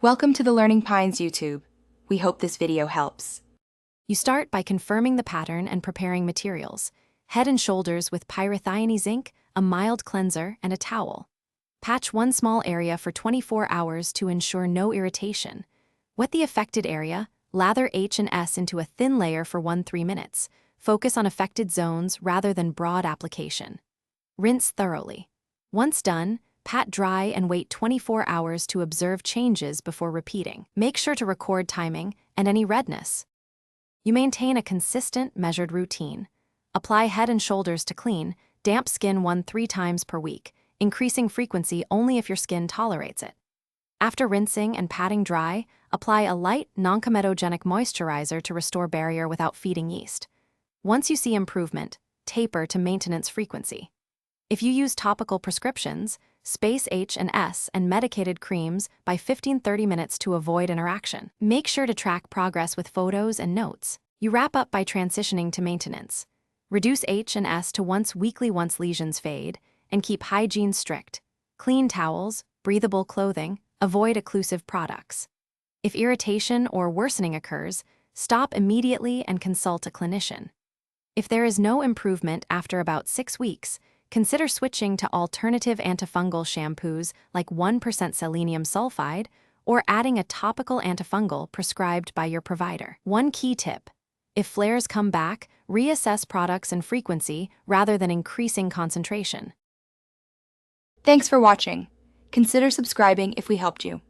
Welcome to the Learning Pines YouTube. We hope this video helps. You start by confirming the pattern and preparing materials. Head and shoulders with pyrithione zinc, a mild cleanser, and a towel. Patch one small area for 24 hours to ensure no irritation. Wet the affected area, lather H&S into a thin layer for 1-3 minutes. Focus on affected zones rather than broad application. Rinse thoroughly. Once done, pat dry and wait 24 hours to observe changes before repeating. Make sure to record timing and any redness. You maintain a consistent, measured routine. Apply Head and Shoulders to clean, damp skin 1-3 times per week, increasing frequency only if your skin tolerates it. After rinsing and patting dry, apply a light, non-comedogenic moisturizer to restore barrier without feeding yeast. Once you see improvement, taper to maintenance frequency. If you use topical prescriptions, space H&S and medicated creams by 15-30 minutes to avoid interaction. Make sure to track progress with photos and notes. You wrap up by transitioning to maintenance. Reduce H&S to once weekly once lesions fade, and keep hygiene strict. Clean towels, breathable clothing, avoid occlusive products. If irritation or worsening occurs, stop immediately and consult a clinician. If there is no improvement after about 6 weeks, consider switching to alternative antifungal shampoos like 1% selenium sulfide or adding a topical antifungal prescribed by your provider. One key tip: if flares come back, reassess products and frequency rather than increasing concentration. Thanks for watching. Consider subscribing if we helped you.